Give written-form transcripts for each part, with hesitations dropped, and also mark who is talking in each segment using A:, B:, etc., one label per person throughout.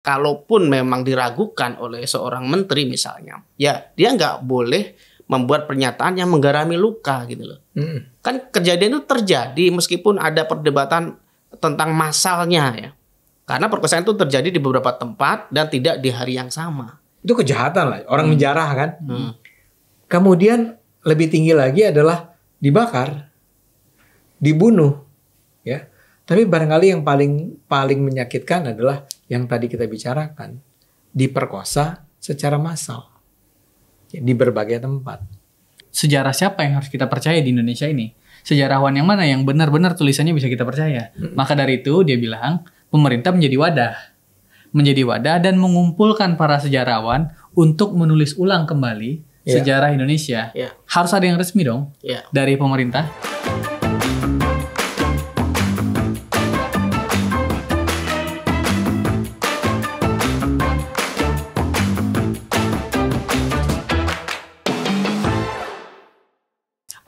A: Kalaupun memang diragukan oleh seorang menteri misalnya, ya dia nggak boleh membuat pernyataan yang menggarami luka gitu loh. Kan kejadian itu terjadi meskipun ada perdebatan tentang masalnya ya. Karena perkosaan itu terjadi di beberapa tempat dan tidak di hari yang sama.
B: Itu kejahatan lah, orang menjarah kan. Kemudian lebih tinggi lagi adalah dibakar, dibunuh, ya. Tapi barangkali yang paling menyakitkan adalah yang tadi kita bicarakan, diperkosa secara massal di berbagai tempat.
C: Sejarah siapa yang harus kita percaya di Indonesia ini? Sejarawan yang mana yang benar-benar tulisannya bisa kita percaya? Maka dari itu dia bilang pemerintah menjadi wadah dan mengumpulkan para sejarawan untuk menulis ulang kembali sejarah Indonesia. Harus ada yang resmi dong dari pemerintah.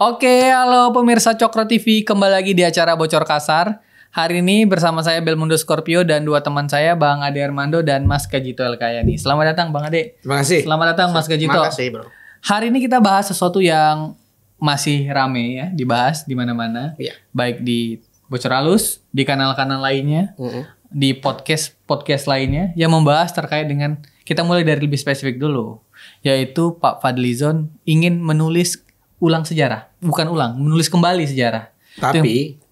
C: Oke, halo pemirsa Cokro TV, kembali lagi di acara Bocor Kasar. Hari ini bersama saya Belmundo Scorpio dan dua teman saya, Bang Ade Armando dan Mas Kajito Elkayani. Selamat datang Bang Ade.
B: Terima kasih.
C: Selamat datang Mas Kajito.
A: Terima kasih bro.
C: Hari ini kita bahas sesuatu yang masih rame ya, dibahas di mana-mana. Baik di Bocor Halus, di kanal-kanal lainnya, di podcast nih yang membahas terkait dengan, kita mulai dari lebih spesifik dulu, yaitu Pak Fadlizon ingin menulis ulang sejarah, menulis kembali sejarah.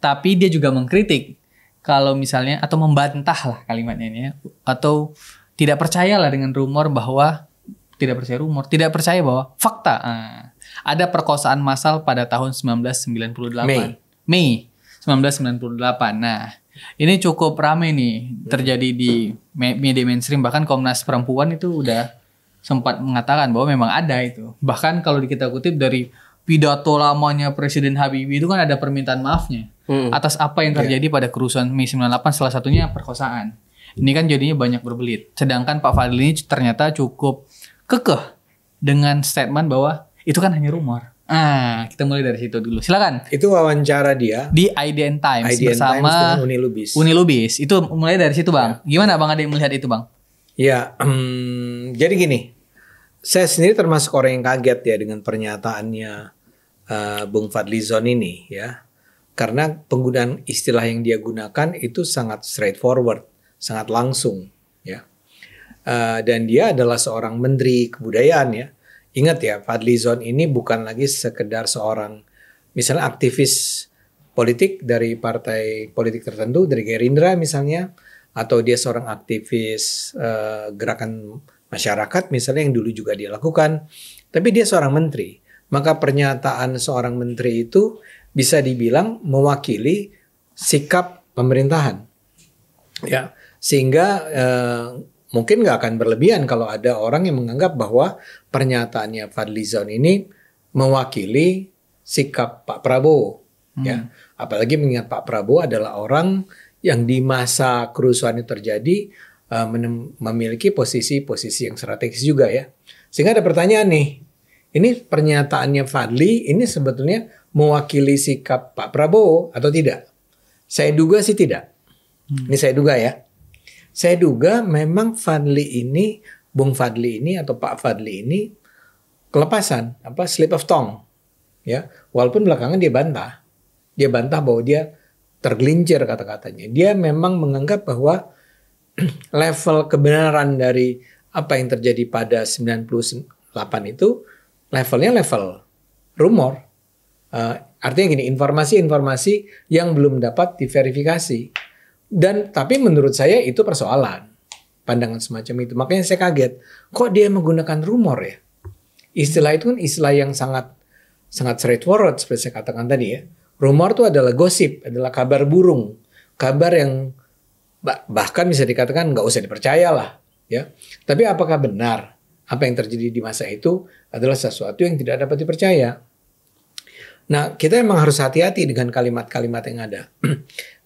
C: Tapi dia juga mengkritik kalau misalnya, atau membantah lah kalimatnya ini ya, atau tidak percayalah dengan rumor bahwa tidak percaya bahwa fakta ada perkosaan massal pada tahun 1998. Mei 1998. Nah, ini cukup ramai nih terjadi di media mainstream, bahkan Komnas Perempuan itu udah sempat mengatakan bahwa memang ada itu. Bahkan kalau kita kutip dari pidato lamanya Presiden Habibie itu kan ada permintaan maafnya atas apa yang terjadi pada kerusuhan Mei 98, salah satunya perkosaan. Ini kan jadinya banyak berbelit. Sedangkan Pak Fadli ini ternyata cukup kekeh dengan statement bahwa itu kan hanya rumor. Kita mulai dari situ dulu. Silakan.
B: Itu wawancara dia
C: di IDN Times bersama Uni Lubis. Itu mulai dari situ, Bang. Gimana Bang ada yang melihat itu, Bang?
B: Ya, jadi gini. Saya sendiri termasuk orang yang kaget ya dengan pernyataannya Bung Fadlizon ini ya. Karena penggunaan istilah yang dia gunakan itu sangat straightforward, sangat langsung ya. Dan dia adalah seorang menteri kebudayaan ya. Ingat ya, Fadlizon ini bukan lagi sekedar seorang misalnya aktivis politik dari partai politik tertentu, dari Gerindra misalnya, atau dia seorang aktivis gerakan masyarakat misalnya yang dulu juga dia lakukan, tapi dia seorang menteri. Maka pernyataan seorang menteri itu bisa dibilang mewakili sikap pemerintahan, ya. Sehingga mungkin nggak akan berlebihan kalau ada orang yang menganggap bahwa pernyataannya Fadlizon ini mewakili sikap Pak Prabowo, ya. Apalagi mengingat Pak Prabowo adalah orang yang di masa kerusuhan itu terjadi memiliki posisi-posisi yang strategis juga ya. Sehingga ada pertanyaan nih, ini pernyataannya Fadli ini sebetulnya mewakili sikap Pak Prabowo atau tidak? Saya duga sih tidak. Ini saya duga ya. Saya duga memang Bung Fadli ini atau Pak Fadli ini kelepasan, slip of tongue ya. Walaupun belakangan dia bantah bahwa dia tergelincir kata-katanya. Dia memang menganggap bahwa level kebenaran dari apa yang terjadi pada 98 itu levelnya level rumor. Artinya gini, informasi-informasi yang belum dapat diverifikasi. Tapi menurut saya itu persoalan. Pandangan semacam itu. Makanya saya kaget. Kok dia menggunakan rumor ya? Istilah itu kan istilah yang sangat straightforward seperti saya katakan tadi ya. Rumor itu adalah gosip, adalah kabar burung. Kabar yang bahkan bisa dikatakan nggak usah dipercaya lah, ya. Tapi apakah benar apa yang terjadi di masa itu adalah sesuatu yang tidak dapat dipercaya? Nah, kita memang harus hati-hati dengan kalimat-kalimat yang ada.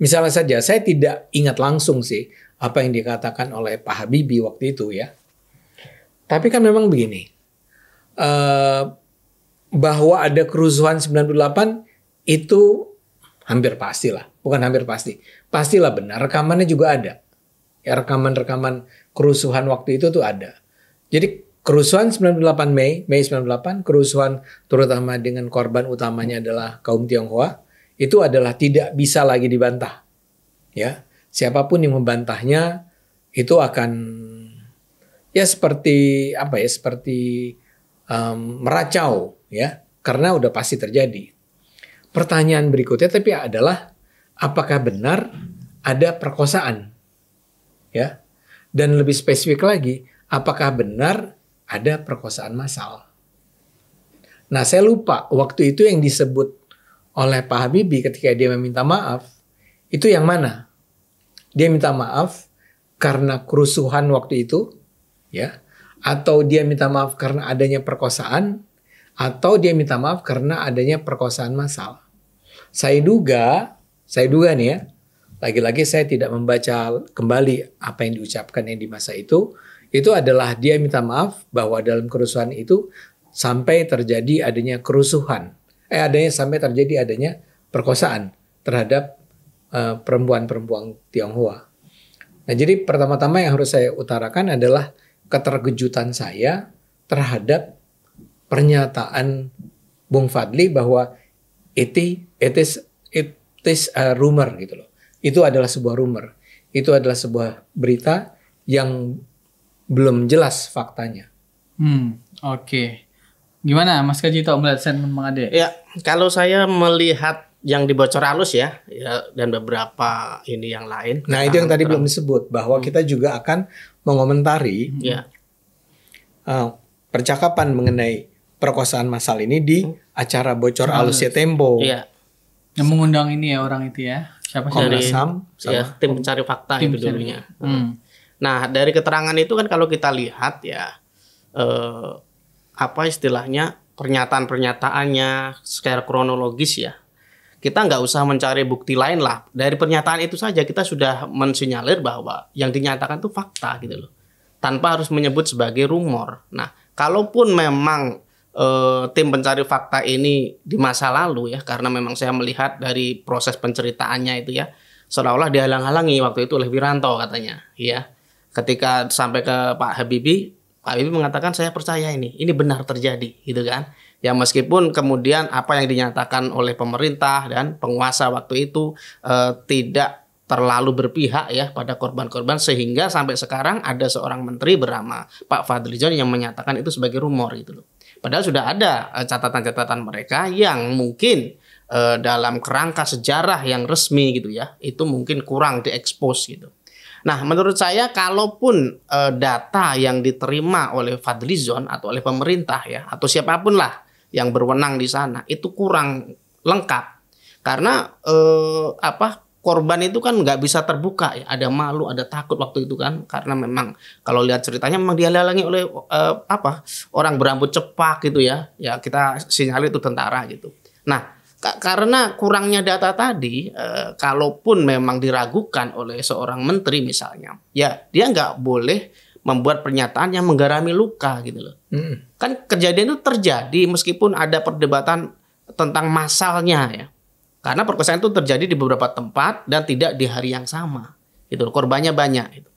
B: Misalnya saja, saya tidak ingat langsung sih apa yang dikatakan oleh Pak Habibie waktu itu ya. Tapi kan memang begini, bahwa ada kerusuhan 98 itu hampir pastilah, bukan hampir pasti. Pastilah benar, rekamannya juga ada. Ya, rekaman-rekaman kerusuhan waktu itu tuh ada. Jadi kerusuhan 98 Mei 98, kerusuhan terutama dengan korban utamanya adalah kaum Tionghoa, itu adalah tidak bisa lagi dibantah. Ya, siapapun yang membantahnya itu akan ya seperti apa ya, seperti meracau ya, karena udah pasti terjadi. Pertanyaan berikutnya tapi adalah apakah benar ada perkosaan? Ya. Dan lebih spesifik lagi, apakah benar ada perkosaan massal? Nah, saya lupa waktu itu yang disebut oleh Pak Habibie ketika dia meminta maaf, itu yang mana? Dia minta maaf karena kerusuhan waktu itu, ya, atau dia minta maaf karena adanya perkosaan, atau dia minta maaf karena adanya perkosaan massal. Saya duga nih ya, lagi-lagi saya tidak membaca kembali apa yang diucapkannya di masa itu adalah dia minta maaf bahwa dalam kerusuhan itu sampai terjadi adanya kerusuhan, sampai terjadi adanya perkosaan terhadap perempuan-perempuan Tionghoa. Nah, jadi pertama-tama yang harus saya utarakan adalah keterkejutan saya terhadap pernyataan Bung Fadli bahwa it is a rumor gitu loh. Itu adalah sebuah rumor. Itu adalah sebuah berita yang belum jelas faktanya.
C: Oke. Gimana Mas Kajito melihat statement Bang Ade?
A: Ya, kalau saya melihat yang dibocor halus ya dan beberapa ini yang lain.
B: Nah, itu yang tadi belum disebut bahwa kita juga akan mengomentari percakapan mengenai perkosaan massal ini di acara bocor halusnya Tempo.
A: Iya.
C: Yang mengundang ini ya orang itu ya. Siapa
B: Komnas HAM
A: ya, tim pencari fakta itu dulunya. Nah, dari keterangan itu kan kalau kita lihat ya apa istilahnya pernyataan-pernyataannya secara kronologis ya. Kita nggak usah mencari bukti lain lah. Dari pernyataan itu saja kita sudah mensinyalir bahwa yang dinyatakan itu fakta gitu loh. Tanpa harus menyebut sebagai rumor. Nah, kalaupun memang tim pencari fakta ini di masa lalu ya, karena memang saya melihat dari proses penceritaannya itu ya, seolah-olah dihalang-halangi waktu itu oleh Wiranto katanya. Ya, ketika sampai ke Pak Habibie mengatakan saya percaya ini benar terjadi gitu kan. Ya meskipun kemudian apa yang dinyatakan oleh pemerintah dan penguasa waktu itu tidak terlalu berpihak ya pada korban-korban sehingga sampai sekarang ada seorang menteri bernama Pak Fadlizon yang menyatakan itu sebagai rumor gitu loh. Padahal sudah ada catatan-catatan mereka yang mungkin dalam kerangka sejarah yang resmi gitu ya, itu mungkin kurang diekspos gitu. Nah, menurut saya kalaupun data yang diterima oleh Fadlizon atau oleh pemerintah ya atau siapapun lah yang berwenang di sana itu kurang lengkap karena korban itu kan nggak bisa terbuka ya, ada malu, ada takut waktu itu kan karena memang kalau lihat ceritanya memang dihalangi oleh orang berambut cepak gitu ya kita sinyalir itu tentara gitu. Nah karena kurangnya data tadi, kalaupun memang diragukan oleh seorang menteri misalnya, ya dia nggak boleh membuat pernyataan yang menggarami luka gitu loh. Kan kejadian itu terjadi meskipun ada perdebatan tentang massalnya ya. Karena perkosaan itu terjadi di beberapa tempat dan tidak di hari yang sama. Gitu loh, korbannya banyak itu.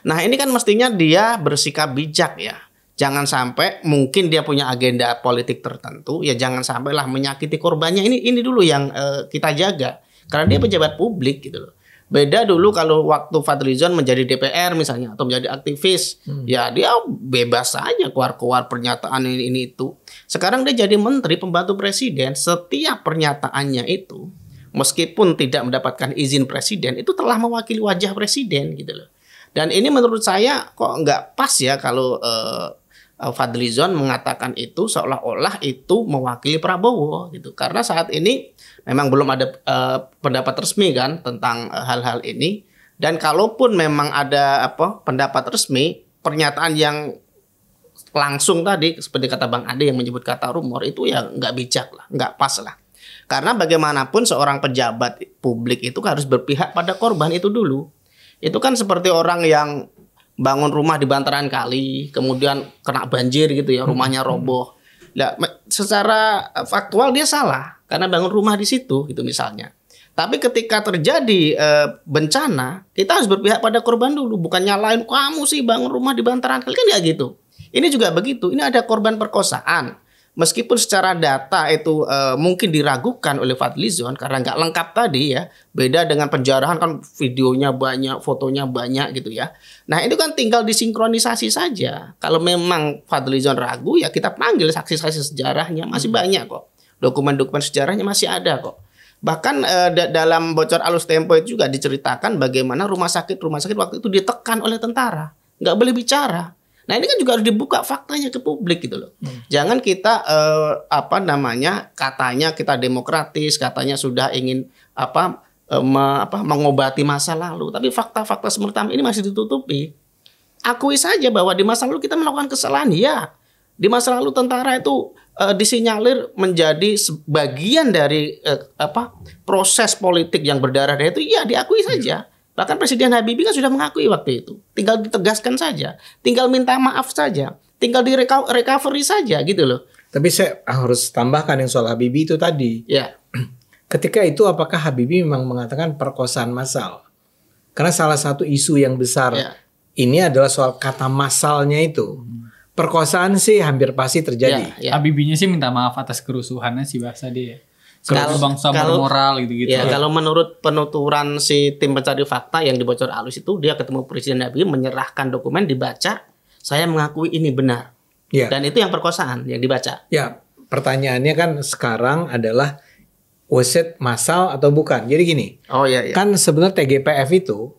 A: Nah, ini kan mestinya dia bersikap bijak ya. Jangan sampai mungkin dia punya agenda politik tertentu, ya jangan sampailah menyakiti korbannya. Ini dulu yang kita jaga. Karena dia pejabat publik gitu loh. Beda dulu kalau waktu Fadlizon menjadi DPR misalnya atau menjadi aktivis, ya dia bebas saja keluar-keluar pernyataan ini itu. Sekarang dia jadi menteri pembantu presiden, setiap pernyataannya itu meskipun tidak mendapatkan izin presiden itu telah mewakili wajah presiden gitu loh. Dan ini menurut saya kok nggak pas ya kalau Fadlizon mengatakan itu seolah-olah itu mewakili Prabowo gitu. Karena saat ini memang belum ada pendapat resmi kan tentang hal-hal ini. Dan kalaupun memang ada pendapat resmi, pernyataan yang langsung tadi seperti kata Bang Ade yang menyebut kata rumor itu ya nggak bijak lah, nggak pas lah. Karena bagaimanapun seorang pejabat publik itu harus berpihak pada korban itu dulu. Itu kan seperti orang yang bangun rumah di bantaran kali, kemudian kena banjir gitu ya, rumahnya roboh. Nah, secara faktual dia salah karena bangun rumah di situ gitu misalnya. Tapi ketika terjadi bencana, kita harus berpihak pada korban dulu, bukan nyalain kamu sih bangun rumah di bantaran kali, kan nggak gitu. Ini juga begitu. Ini ada korban perkosaan. Meskipun secara data itu mungkin diragukan oleh Fadlizon karena nggak lengkap tadi ya. Beda dengan penjarahan kan videonya banyak, fotonya banyak gitu ya. Nah itu kan tinggal disinkronisasi saja. Kalau memang Fadlizon ragu ya kita panggil saksi-saksi sejarahnya. Masih banyak kok. Dokumen-dokumen sejarahnya masih ada kok. Bahkan dalam bocor alus Tempo itu juga diceritakan bagaimana rumah sakit waktu itu ditekan oleh tentara. Nggak boleh bicara. Nah ini kan juga harus dibuka faktanya ke publik gitu loh. Jangan kita katanya kita demokratis, katanya sudah ingin mengobati masa lalu, tapi fakta-fakta seperti ini masih ditutupi. Akui saja bahwa di masa lalu kita melakukan kesalahan, ya. Di masa lalu tentara itu disinyalir menjadi sebagian dari proses politik yang berdarah-darah itu, ya diakui saja. Bahkan Presiden Habibie kan sudah mengakui waktu itu. Tinggal ditegaskan saja. Tinggal minta maaf saja. Tinggal di recovery saja gitu loh.
B: Tapi saya harus tambahkan yang soal Habibie itu tadi.
A: Ya.
B: Ketika itu apakah Habibie memang mengatakan perkosaan massal? Karena salah satu isu yang besar ini adalah soal kata massalnya itu. Perkosaan sih hampir pasti terjadi.
C: Habibie-nya sih minta maaf atas kerusuhannya sih bahasa dia. Kalau bangsa bermoral gitu-gitu.
A: Ya, kalau menurut penuturan si tim pencari fakta yang dibocor alus itu, dia ketemu Presiden Habibie, menyerahkan dokumen, dibaca, saya mengakui ini benar. Ya. Dan itu yang perkosaan yang dibaca.
B: Ya, pertanyaannya kan sekarang adalah was it massal atau bukan? Jadi gini.
A: Oh iya.
B: Kan sebenarnya TGPF itu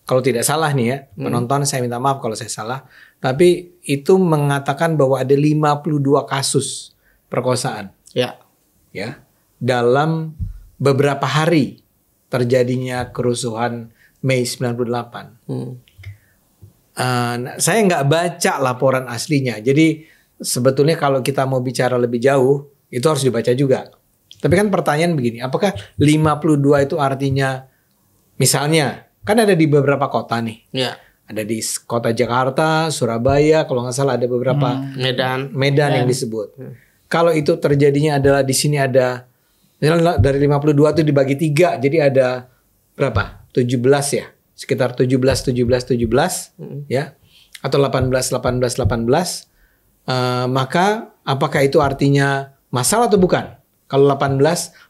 B: kalau tidak salah nih ya, penonton saya minta maaf kalau saya salah, tapi itu mengatakan bahwa ada 52 kasus perkosaan.
A: Ya.
B: Ya. Dalam beberapa hari terjadinya kerusuhan Mei 98. Saya nggak baca laporan aslinya. Jadi sebetulnya kalau kita mau bicara lebih jauh, itu harus dibaca juga. Tapi kan pertanyaan begini, apakah 52 itu artinya, misalnya, kan ada di beberapa kota nih.
A: Ya.
B: Ada di kota Jakarta, Surabaya, kalau nggak salah ada beberapa Medan yang disebut. Kalau itu terjadinya adalah di sini ada dari 52 itu dibagi 3, jadi ada berapa? 17 ya, sekitar 17 ya, atau 18. Maka apakah itu artinya massal atau bukan? Kalau 18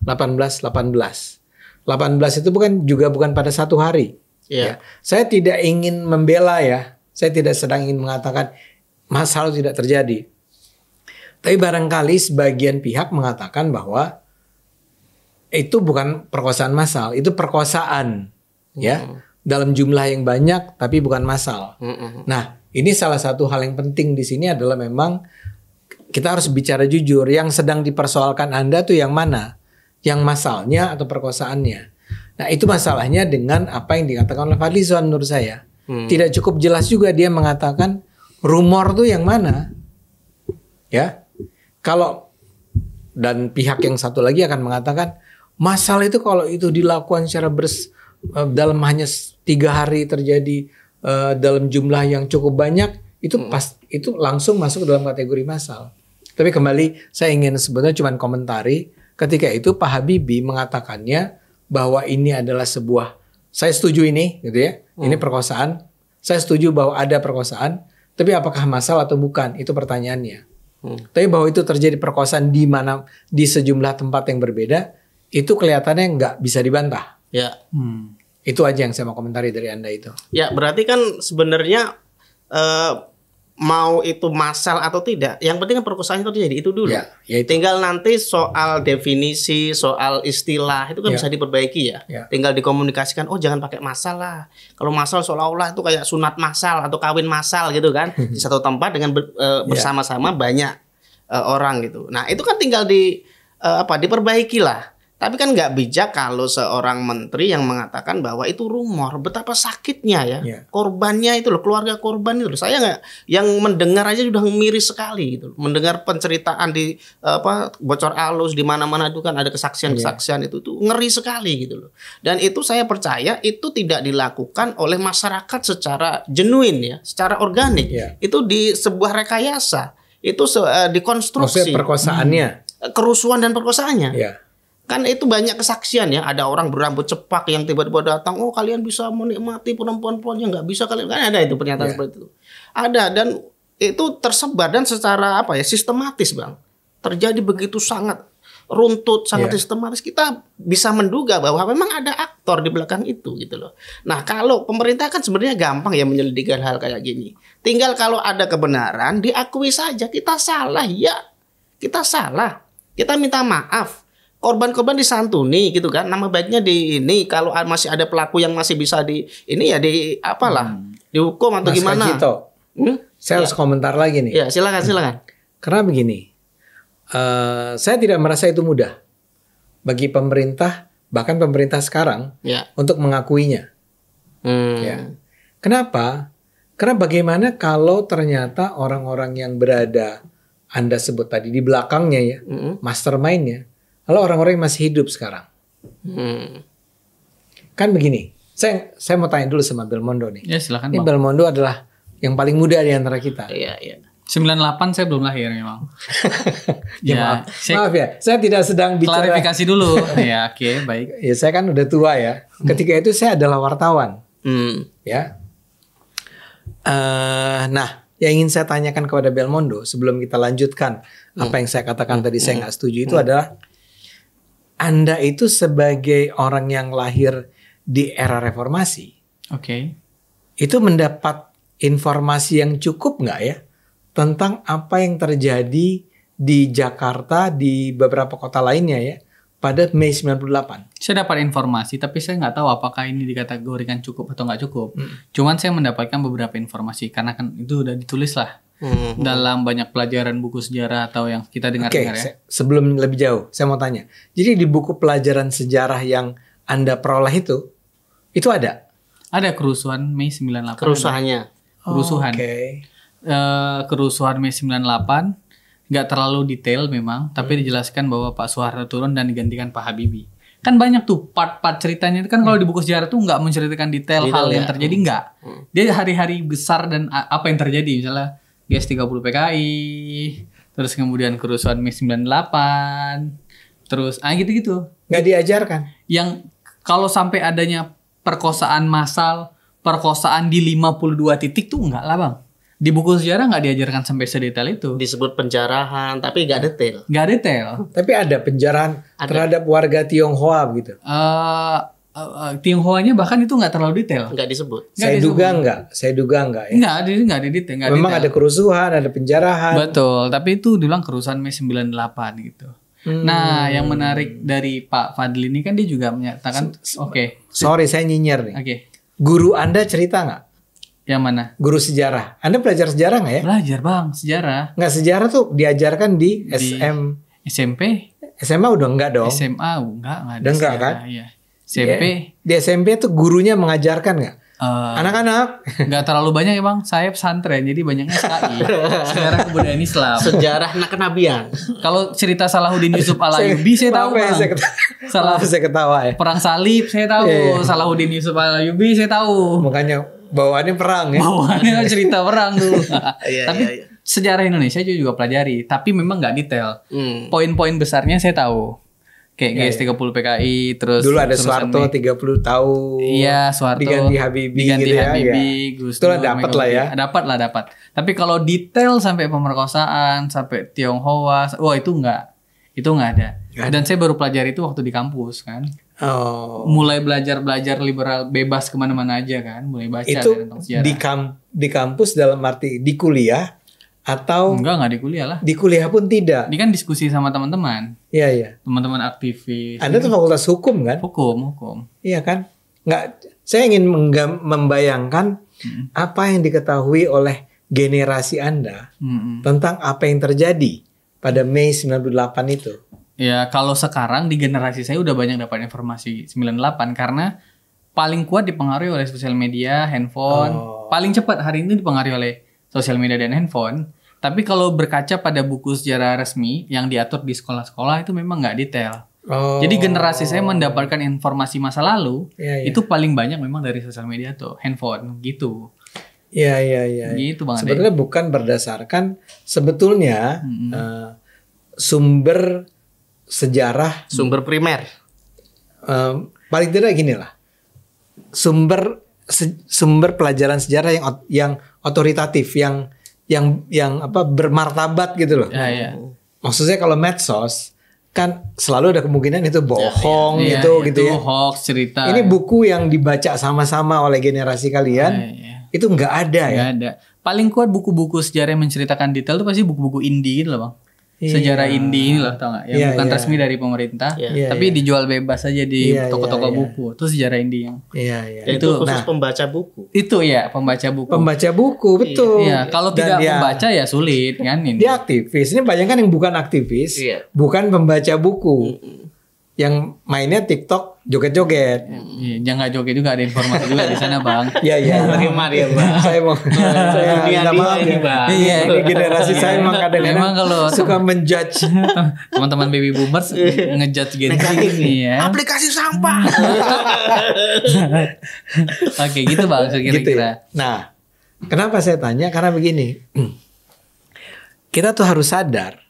B: itu bukan pada satu hari. Ya. Saya tidak ingin membela ya, saya tidak sedang ingin mengatakan massal tidak terjadi. Tapi barangkali sebagian pihak mengatakan bahwa itu bukan perkosaan massal, itu perkosaan ya dalam jumlah yang banyak tapi bukan massal. Nah, ini salah satu hal yang penting di sini adalah memang kita harus bicara jujur. Yang sedang dipersoalkan Anda tuh yang mana? Yang massalnya atau perkosaannya? Nah, itu masalahnya dengan apa yang dikatakan oleh Fadlizon menurut saya. Tidak cukup jelas juga dia mengatakan rumor tuh yang mana? Ya. Kalau dan pihak yang satu lagi akan mengatakan massal itu kalau itu dilakukan secara dalam hanya 3 hari terjadi dalam jumlah yang cukup banyak, itu itu langsung masuk ke dalam kategori massal. Tapi kembali saya ingin sebetulnya cuma komentari ketika itu Pak Habibie mengatakannya bahwa ini adalah sebuah, saya setuju ini gitu ya, ini perkosaan, saya setuju bahwa ada perkosaan, tapi apakah massal atau bukan, itu pertanyaannya. Tapi bahwa itu terjadi perkosaan di mana di sejumlah tempat yang berbeda, itu kelihatannya nggak bisa dibantah.
A: Ya.
B: Itu aja yang saya mau komentari dari Anda itu.
A: Ya, berarti kan sebenarnya mau itu massal atau tidak, yang penting kan perkosaan itu terjadi itu dulu. Ya, itu. Tinggal nanti soal definisi, soal istilah itu kan bisa diperbaiki ya. Tinggal dikomunikasikan. Oh, jangan pakai massal lah. Kalau massal seolah-olah itu kayak sunat massal atau kawin massal gitu kan di satu tempat dengan bersama-sama banyak orang gitu. Nah, itu kan tinggal diperbaiki lah. Tapi kan nggak bijak kalau seorang menteri yang mengatakan bahwa itu rumor. Betapa sakitnya ya. Korbannya itu loh, keluarga korban itu loh. Saya nggak, yang mendengar aja sudah miris sekali gitu. Mendengar penceritaan di bocor alus di mana-mana itu kan ada kesaksian-kesaksian itu ngeri sekali gitu loh. Dan itu saya percaya itu tidak dilakukan oleh masyarakat secara genuine ya, secara organik. Itu di sebuah rekayasa. Itu dikonstruksi.
B: Maksudnya perkosaannya.
A: Kerusuhan dan perkosaannya. Kan itu banyak kesaksian ya. Ada orang berambut cepak yang tiba-tiba datang, oh kalian bisa menikmati perempuan-perempuan yang nggak bisa kalian. Kan ada itu pernyataan seperti itu. Ada, dan itu tersebar dan secara sistematis, Bang. Terjadi begitu sangat runtut, sangat sistematis. Kita bisa menduga bahwa memang ada aktor di belakang itu gitu loh. Nah, kalau pemerintah kan sebenarnya gampang ya menyelidiki hal kayak gini. Tinggal kalau ada kebenaran diakui saja, kita salah ya. Kita salah. Kita minta maaf. Korban-korban disantuni gitu kan. Nama baiknya di ini, kalau masih ada pelaku yang masih bisa dihukum atau
B: Mas
A: gimana.
B: Kajito, saya harus komentar lagi nih.
A: Ya, silakan.
B: Karena begini, saya tidak merasa itu mudah bagi pemerintah, bahkan pemerintah sekarang, untuk mengakuinya. Ya. Kenapa? Karena bagaimana kalau ternyata orang-orang yang berada, Anda sebut tadi di belakangnya ya, mastermind-nya, lalu orang-orang yang masih hidup sekarang. Kan begini, saya mau tanya dulu sama Belmondo nih.
C: Ya silakan.
B: Ini Belmondo adalah yang paling muda di antara kita.
A: Iya.
C: 98 saya belum lahir memang.
B: Maaf ya, saya tidak sedang bicara.
C: Klarifikasi dulu. Ya, oke, baik.
B: Ya, saya kan udah tua ya. Ketika itu saya adalah wartawan. Ya. Nah, yang ingin saya tanyakan kepada Belmondo sebelum kita lanjutkan apa yang saya katakan tadi saya nggak setuju itu adalah Anda itu sebagai orang yang lahir di era reformasi, itu mendapat informasi yang cukup nggak ya tentang apa yang terjadi di Jakarta, di beberapa kota lainnya ya pada Mei 98?
C: Saya dapat informasi, tapi saya nggak tahu apakah ini dikategorikan cukup atau nggak cukup. Cuman saya mendapatkan beberapa informasi karena kan itu udah ditulis lah dalam banyak pelajaran buku sejarah atau yang kita dengar-dengar ya.
B: Sebelum lebih jauh, saya mau tanya. Jadi di buku pelajaran sejarah yang Anda peroleh itu ada?
C: Ada kerusuhan Mei 98.
A: Kerusuhannya.
C: Kerusuhan. Kerusuhan Mei 98 nggak terlalu detail memang, tapi dijelaskan bahwa Pak Soeharto turun dan digantikan Pak Habibie. Kan banyak tuh part-part ceritanya itu kan kalau di buku sejarah tuh nggak menceritakan detail hal yang terjadi, nggak. Dia hari-hari besar dan apa yang terjadi, misalnya GS30 PKI, terus kemudian kerusuhan Mei 98, terus gitu-gitu.
B: Nggak diajarkan.
C: Yang kalau sampai adanya perkosaan massal, perkosaan di 52 titik tuh enggak lah Bang. Di buku sejarah nggak diajarkan sampai sedetail itu.
A: Disebut penjarahan, tapi nggak detail.
C: Nggak detail.
B: Tapi ada penjarahan terhadap warga Tionghoa begitu.
C: Tionghoanya bahkan itu nggak terlalu detail.
A: Nggak disebut.
B: Saya duga enggak ya.
C: Nggak ada detail.
B: Memang ada kerusuhan, ada penjarahan.
C: Betul, tapi itu dibilang kerusuhan Mei 98 gitu. Nah, yang menarik dari Pak Fadli ini kan dia juga menyatakan,
B: Sorry, saya nyinyir nih.
C: Oke.
B: Guru Anda cerita nggak?
C: Yang mana?
B: Guru sejarah. Anda belajar sejarah nggak ya?
C: Belajar Bang, sejarah.
B: Nggak, sejarah tuh diajarkan di
C: SMP.
B: SMA udah enggak dong?
C: SMA enggak ada.
B: Udah enggak kan?
C: Iya. SMP.
B: Di SMP tuh gurunya mengajarkan nggak? Anak-anak.
C: Nggak terlalu banyak ya Bang. Saya pesantren, jadi banyaknya SKI. Sejarah kebudayaan Islam.
A: Sejarah kenabian.
C: Kalau cerita Salahuddin Yusuf Al-Ayyubi saya tahu Bang.
B: Saya ketawa ya.
C: Perang Salib saya tahu. Salahuddin Yusuf Al-Ayyubi saya tahu.
B: Makanya bawaannya perang ya.
C: Bawaannya cerita perang tuh. Tapi sejarah Indonesia juga pelajari, tapi memang nggak detail. Poin-poin besarnya saya tahu. Kayak GS30 PKI, terus
B: dulu ada Soeharto 30 tahun.
C: Iya, Soeharto
B: diganti Habibie gitu
C: Habibie,
B: Gus Dur. Itulah dapat lah ya.
C: Dapat. Tapi kalau detail sampai pemerkosaan, sampai Tionghoa, wah itu enggak ada. Dan saya baru pelajari itu waktu di kampus kan. Mulai belajar liberal bebas kemana-mana aja kan, mulai baca
B: itu
C: tentang sejarah.
B: Di kampus dalam arti di kuliah atau
C: enggak di kuliah lah.
B: Di kuliah pun tidak.
C: Ini kan diskusi sama teman-teman.
B: Iya.
C: Teman-teman aktivis.
B: Anda tuh fakultas hukum kan?
C: Hukum.
B: Iya kan? Nggak, saya ingin membayangkan apa yang diketahui oleh generasi Anda tentang apa yang terjadi pada Mei 98 itu.
C: Ya, kalau sekarang di generasi saya udah banyak dapat informasi 98 karena paling kuat dipengaruhi oleh sosial media, handphone. Paling cepat hari ini dipengaruhi oleh sosial media dan handphone. Tapi kalau berkaca pada buku sejarah resmi yang diatur di sekolah-sekolah itu memang nggak detail. Jadi generasi saya mendapatkan informasi masa lalu itu paling banyak memang dari sosial media tuh, handphone gitu.
B: Iya.
C: Gitu Bang.
B: Sebetulnya bukan berdasarkan sebetulnya sumber sejarah,
A: sumber primer.
B: Paling tidak gini lah, sumber pelajaran sejarah yang otoritatif, yang bermartabat gitu loh.
C: Ya.
B: Maksudnya kalau medsos kan selalu ada kemungkinan itu bohong gitu ya.
C: Hoax cerita.
B: Ini buku yang dibaca sama-sama oleh generasi kalian itu nggak ada ya.
C: Nggak ada. Paling kuat buku-buku sejarah yang menceritakan detail itu pasti buku-buku indie gitu loh bang. Sejarah indie ini loh, tau gak? Yang bukan resmi dari pemerintah, tapi dijual bebas aja di toko-toko buku. Itu sejarah indie yang.
A: Itu khusus pembaca buku.
C: Itu ya pembaca buku.
B: Pembaca buku betul.
C: Iya. Kalau tidak membaca ya sulit kan ini.
B: Dia aktivis. Ini bayangkan yang bukan aktivis, bukan pembaca buku, yang mainnya TikTok joget-joget.
C: Jangan joget juga, ada informasi juga di sana bang.
B: Iya.
A: Terima dia bang.
B: Saya minta maaf ya bang.
C: Iya.
B: Generasi saya memang kadang-kadang
C: kalau
B: suka menjudge
C: teman-teman baby boomers ngejudge Gen Z ini ya.
A: Aplikasi sampah.
C: Oke gitu bang kira-kira.
B: Gitu ya. Nah, kenapa saya tanya? Karena begini, kita tuh harus sadar,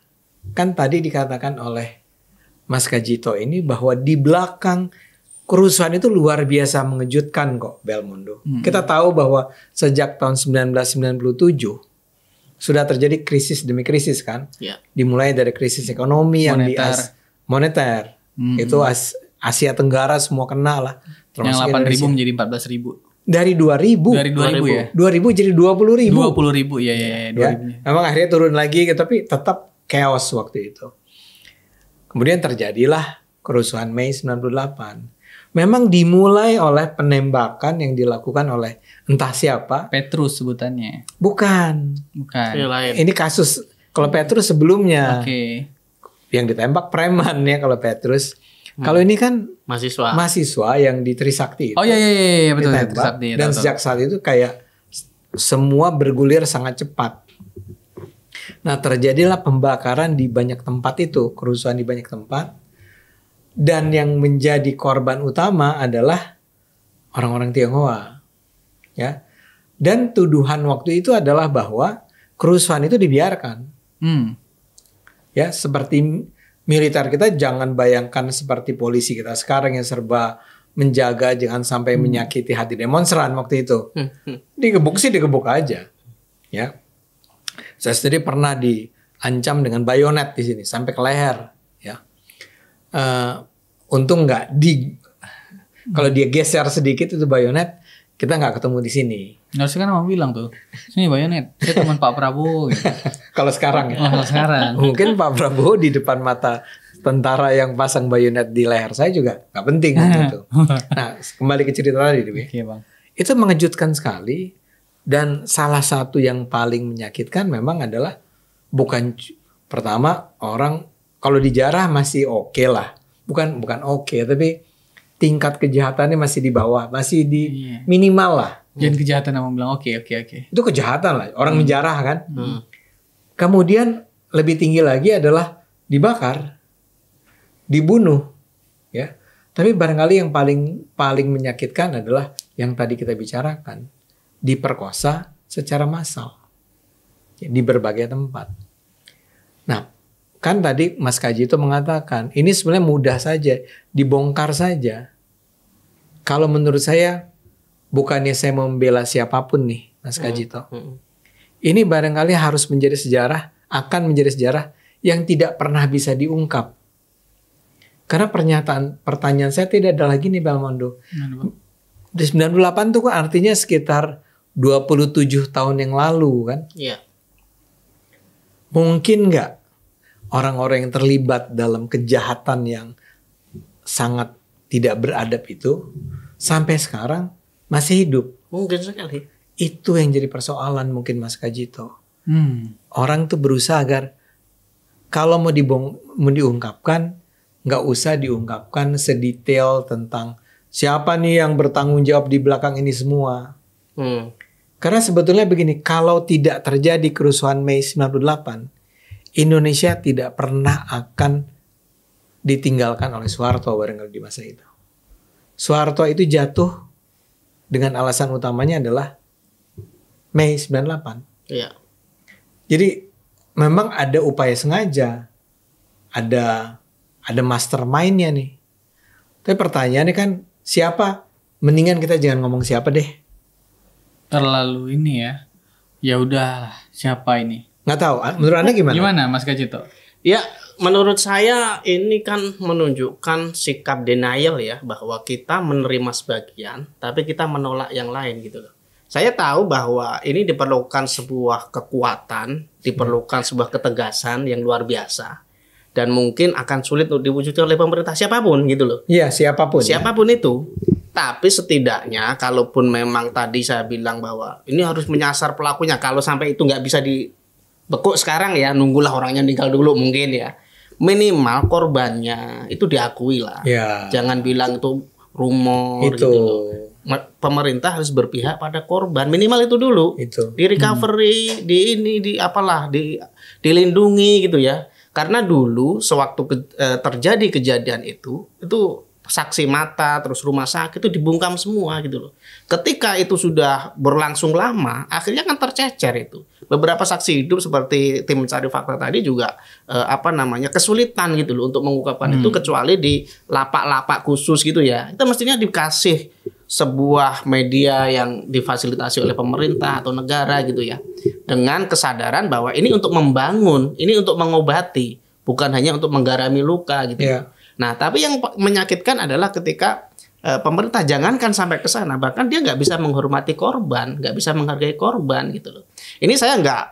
B: kan tadi dikatakan oleh Mas Kajito ini bahwa di belakang kerusuhan itu luar biasa mengejutkan kok Belmondo. Kita tahu bahwa sejak tahun 1997 sudah terjadi krisis demi krisis kan. Dimulai dari krisis ekonomi yang moneter. Itu Asia Tenggara semua kena lah.
C: Yang 8.000 menjadi 14.000.
B: Dari 2000.
C: Dari 2000 ya.
B: 2000 jadi 20.000.
C: 20.000 ya.
B: Memang akhirnya turun lagi tapi tetap chaos waktu itu. Kemudian terjadilah kerusuhan Mei 98. Memang dimulai oleh penembakan yang dilakukan oleh entah siapa.
C: Petrus sebutannya.
B: Bukan. Ini kasus kalau Petrus sebelumnya. Yang ditembak preman ya kalau Petrus. Kalau ini kan mahasiswa yang di Trisakti.
C: Oh iya betul
B: Trisakti. Dan sejak saat itu kayak semua bergulir sangat cepat. Nah terjadilah pembakaran di banyak tempat itu, kerusuhan di banyak tempat. Dan yang menjadi korban utama adalah orang-orang Tionghoa. Ya. Dan tuduhan waktu itu adalah bahwa kerusuhan itu dibiarkan. Ya, seperti militer kita jangan bayangkan seperti polisi kita sekarang yang serba menjaga jangan sampai menyakiti hati demonstran waktu itu. Digebuk aja. Ya. Saya sendiri pernah diancam dengan bayonet di sini sampai ke leher, ya. Untung nggak kalau dia geser sedikit itu bayonet, kita nggak ketemu di sini.
C: Harusnya kan mau bilang tuh, sini bayonet, saya teman Pak Prabowo. Gitu.
B: Kalau sekarang ya.
C: Kalau sekarang.
B: Mungkin Pak Prabowo di depan mata tentara yang pasang bayonet di leher saya juga nggak penting gitu. Nah kembali ke cerita tadi,
C: Bang.
B: Itu mengejutkan sekali. Dan salah satu yang paling menyakitkan memang adalah bukan pertama orang kalau dijarah masih oke lah. Bukan oke, tapi tingkat kejahatannya masih di bawah, masih di minimal lah.
C: Jangan kejahatan yang bilang oke.
B: Itu kejahatan lah, orang menjarah kan. Kemudian lebih tinggi lagi adalah dibakar, dibunuh, ya. Tapi barangkali yang paling menyakitkan adalah yang tadi kita bicarakan. Diperkosa secara massal di berbagai tempat. Nah, kan tadi Mas Kaji itu mengatakan ini sebenarnya mudah saja, dibongkar saja. Kalau menurut saya bukannya saya membela siapapun nih, Mas Kajito. Ini barangkali harus menjadi sejarah, akan menjadi sejarah yang tidak pernah bisa diungkap. Karena pertanyaan saya tidak ada lagi nih Belmondo. Di 98 itu kan artinya sekitar 27 tahun yang lalu kan?
A: Iya.
B: Mungkin nggak orang-orang yang terlibat dalam kejahatan yang sangat tidak beradab itu sampai sekarang masih hidup?
A: Mungkin sekali.
B: Itu yang jadi persoalan mungkin Mas Kajito. Orang tuh berusaha agar kalau mau diungkapkan nggak usah diungkapkan sedetail tentang siapa nih yang bertanggung jawab di belakang ini semua. Karena sebetulnya begini, kalau tidak terjadi kerusuhan Mei 98, Indonesia tidak pernah akan ditinggalkan oleh Soeharto barangkali di masa itu. Soeharto itu jatuh dengan alasan utamanya adalah Mei 98.
A: Iya.
B: Jadi memang ada upaya sengaja, ada ada mastermind-nya nih. Tapi pertanyaannya kan siapa? Mendingan kita jangan ngomong siapa deh.
C: Terlalu ini ya. Ya udahlah, siapa ini?
B: Nggak tahu. Menurut Anda gimana?
C: Gimana Mas Kacito?
A: Ya, menurut saya ini kan menunjukkan sikap denial ya, bahwa kita menerima sebagian tapi kita menolak yang lain gitu loh. Saya tahu bahwa ini diperlukan sebuah kekuatan, diperlukan sebuah ketegasan yang luar biasa, dan mungkin akan sulit untuk diwujudkan oleh pemerintah siapapun gitu loh.
B: Iya, siapapun.
A: Siapapun itu. Tapi setidaknya kalaupun memang tadi saya bilang bahwa ini harus menyasar pelakunya, kalau sampai itu nggak bisa dibekuk sekarang ya, nunggulah orangnya meninggal dulu mungkin ya. Minimal korbannya itu diakui lah.
B: Ya.
A: Jangan bilang itu rumor
B: Itu.
A: gitu loh. Pemerintah harus berpihak pada korban, minimal itu dulu.
B: Itu.
A: Di recovery, dilindungi gitu ya. Karena dulu sewaktu terjadi kejadian itu saksi mata, terus rumah sakit itu dibungkam semua gitu loh. Ketika itu sudah berlangsung lama, akhirnya kan tercecer itu. Beberapa saksi hidup seperti tim mencari fakta tadi juga kesulitan gitu loh untuk mengungkapkan itu, kecuali di lapak-lapak khusus gitu ya. Itu mestinya dikasih sebuah media yang difasilitasi oleh pemerintah atau negara gitu ya, dengan kesadaran bahwa ini untuk membangun, ini untuk mengobati, bukan hanya untuk menggarami luka gitu.
B: Yeah.
A: Nah, tapi yang menyakitkan adalah ketika pemerintah jangankan sampai ke sana, bahkan dia nggak bisa menghormati korban, nggak bisa menghargai korban gitu loh. Ini saya nggak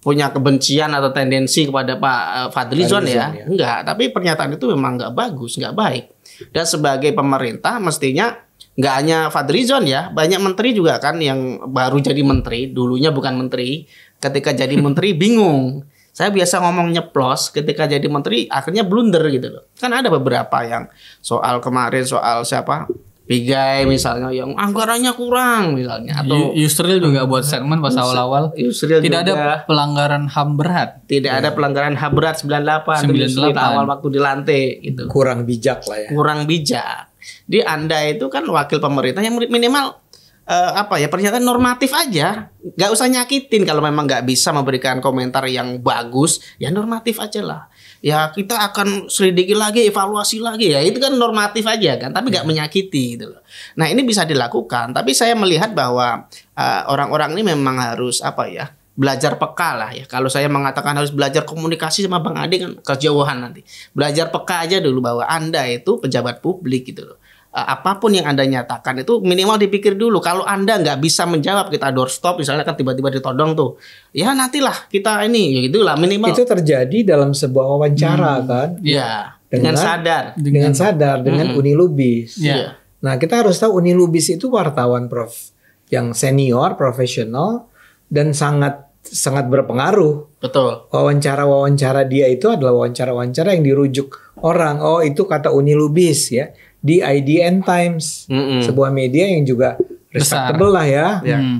A: punya kebencian atau tendensi kepada Pak Fadlizon ya, enggak. Tapi pernyataan itu memang nggak bagus, nggak baik. Dan sebagai pemerintah mestinya nggak hanya Fadlizon ya, banyak menteri juga kan yang baru jadi menteri, dulunya bukan menteri, ketika jadi menteri bingung. Saya biasa ngomong nyeplos, ketika jadi menteri akhirnya blunder gitu loh. Kan ada beberapa yang soal siapa? Pigai misalnya yang anggarannya kurang misalnya, atau
C: Yusril juga buat segmen pas awal-awal.
A: Yusril
C: tidak
A: juga,
C: ada pelanggaran HAM berat.
A: Tidak ada pelanggaran HAM berat 98 awal waktu dilantik gitu.
B: Kurang bijak lah ya.
A: Kurang bijak. Di Anda itu kan wakil pemerintah yang minimal pernyataan normatif aja, nggak usah nyakitin. Kalau memang nggak bisa memberikan komentar yang bagus, ya normatif aja lah. Ya kita akan selidiki lagi, evaluasi lagi ya, itu kan normatif aja kan, tapi nggak menyakiti gitu loh. Nah ini bisa dilakukan, tapi saya melihat bahwa orang-orang ini memang harus belajar peka lah ya. Kalau saya mengatakan harus belajar komunikasi sama Bang Ade kan kejauhan nanti. Belajar peka aja dulu bahwa Anda itu pejabat publik gitu loh. Apapun yang Anda nyatakan itu minimal dipikir dulu. Kalau Anda nggak bisa menjawab, kita doorstop misalnya kan tiba-tiba ditodong tuh. Ya nantilah kita ini, ya gitulah minimal.
B: Itu terjadi dalam sebuah wawancara kan?
A: Ya, dengan sadar.
B: Dengan Unilubis.
A: Ya.
B: Nah kita harus tahu Unilubis itu wartawan yang senior, profesional, dan sangat berpengaruh.
A: Betul.
B: Wawancara dia itu adalah wawancara yang dirujuk orang. Oh itu kata Unilubis ya. Di IDN Times, sebuah media yang juga respectable lah ya,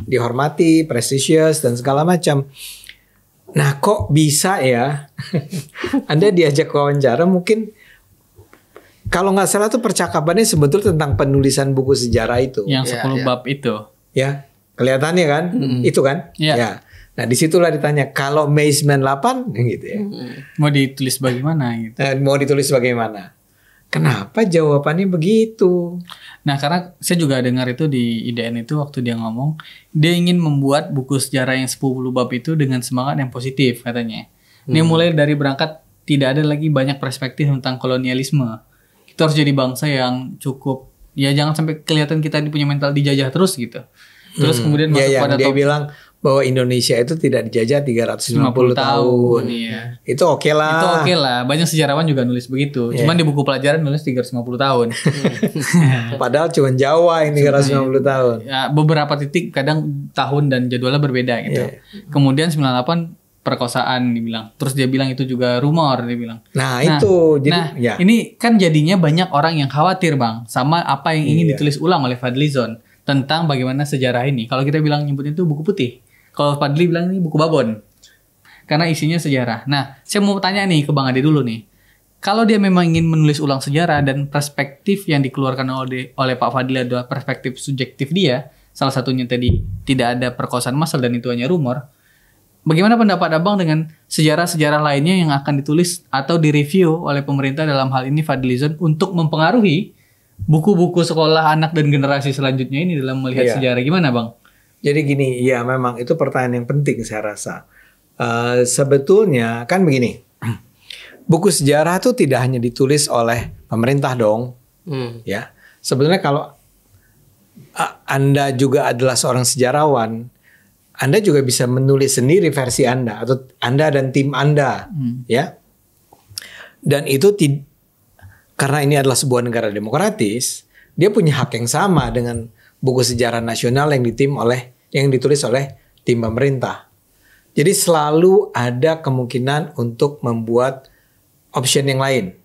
B: dihormati, prestigious dan segala macam. Nah kok bisa ya, Anda diajak wawancara mungkin kalau nggak salah tuh percakapannya sebetulnya tentang penulisan buku sejarah itu.
C: Yang 10 bab itu.
B: Ya, kelihatannya kan, itu kan. Ya. Nah disitulah ditanya kalau Mei 98 gitu ya.
C: Mau ditulis bagaimana gitu.
B: Mau ditulis bagaimana? Kenapa jawabannya begitu?
C: Nah karena saya juga dengar itu di IDN itu waktu dia ngomong, dia ingin membuat buku sejarah yang 10 bab itu dengan semangat yang positif katanya. Ini mulai dari berangkat tidak ada lagi banyak perspektif tentang kolonialisme. Kita harus jadi bangsa yang cukup, ya jangan sampai kelihatan kita punya mental dijajah terus gitu. Terus kemudian masuk pada
B: dia bilang bahwa Indonesia itu tidak dijajah 350 tahun.
C: Iya.
B: Itu oke lah.
C: Itu oke lah. Banyak sejarawan juga nulis begitu. Cuman di buku pelajaran nulis 350 tahun.
B: Padahal cuma Jawa yang 350 tahun.
C: Ya, beberapa titik kadang tahun dan jadwalnya berbeda gitu. Kemudian 98 perkosaan dibilang. Terus dia bilang itu juga rumor dia bilang.
B: Nah itu. Jadi,
C: ini kan jadinya banyak orang yang khawatir Bang sama apa yang ingin ditulis ulang oleh Fadlizon tentang bagaimana sejarah ini. Kalau kita bilang nyebutnya itu buku putih. Kalau Fadli bilang ini buku babon. Karena isinya sejarah. Nah, saya mau tanya nih ke Bang Ade dulu nih. Kalau dia memang ingin menulis ulang sejarah dan perspektif yang dikeluarkan oleh Pak Fadli adalah perspektif subjektif dia, salah satunya tadi tidak ada perkosaan massal dan itu hanya rumor, bagaimana pendapat Abang dengan sejarah-sejarah lainnya yang akan ditulis atau direview oleh pemerintah dalam hal ini Fadlizon untuk mempengaruhi buku-buku sekolah anak dan generasi selanjutnya ini dalam melihat sejarah? Gimana Bang?
B: Jadi gini, ya memang itu pertanyaan yang penting saya rasa. Sebetulnya kan begini, buku sejarah itu tidak hanya ditulis oleh pemerintah dong, ya. Sebetulnya kalau Anda juga adalah seorang sejarawan, Anda juga bisa menulis sendiri versi Anda atau Anda dan tim Anda, ya. Dan itu karena ini adalah sebuah negara demokratis, dia punya hak yang sama dengan buku sejarah nasional yang ditulis oleh tim pemerintah. Jadi selalu ada kemungkinan untuk membuat option yang lain,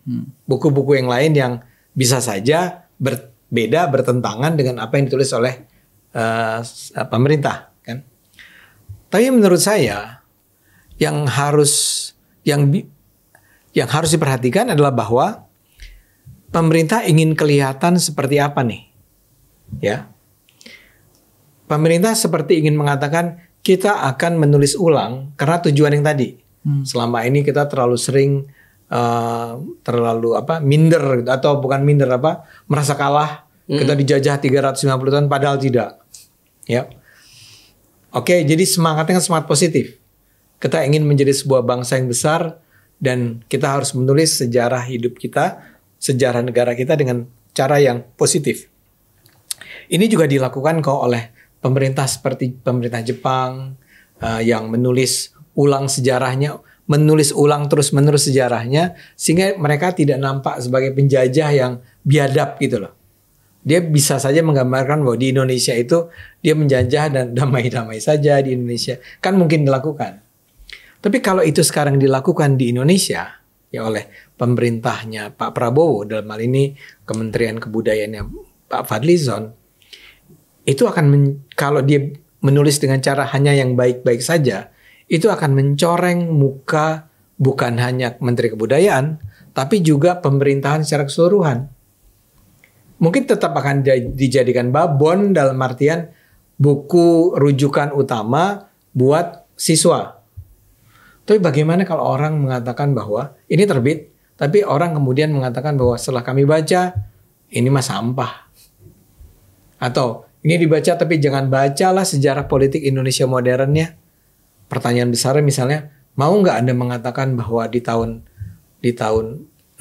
B: buku-buku yang lain yang bisa saja berbeda, bertentangan dengan apa yang ditulis oleh pemerintah, kan? Tapi menurut saya yang harus diperhatikan adalah bahwa pemerintah ingin kelihatan seperti apa nih, ya? Pemerintah seperti ingin mengatakan kita akan menulis ulang karena tujuan yang tadi. Selama ini kita terlalu sering minder atau bukan minder merasa kalah. Kita dijajah 350 tahun padahal tidak. Ya. Oke, jadi semangatnya semangat positif. Kita ingin menjadi sebuah bangsa yang besar dan kita harus menulis sejarah hidup kita, sejarah negara kita dengan cara yang positif. Ini juga dilakukan oleh pemerintah seperti pemerintah Jepang yang menulis ulang sejarahnya, menulis ulang terus-menerus sejarahnya sehingga mereka tidak nampak sebagai penjajah yang biadab gitu loh. Dia bisa saja menggambarkan bahwa di Indonesia itu dia menjajah dan damai-damai saja di Indonesia. Kan mungkin dilakukan. Tapi kalau itu sekarang dilakukan di Indonesia ya oleh pemerintahnya Pak Prabowo, dalam hal ini Kementerian Kebudayaannya Pak Fadlizon, itu akan kalau dia menulis dengan cara hanya yang baik-baik saja, itu akan mencoreng muka bukan hanya Menteri Kebudayaan, tapi juga pemerintahan secara keseluruhan. Mungkin tetap akan dijadikan babon dalam artian buku rujukan utama buat siswa. Tapi bagaimana kalau orang mengatakan bahwa ini terbit, tapi orang kemudian mengatakan bahwa setelah kami baca, ini mah sampah. Atau ini dibaca tapi jangan bacalah sejarah politik Indonesia modernnya. Pertanyaan besar misalnya, mau nggak Anda mengatakan bahwa di tahun 65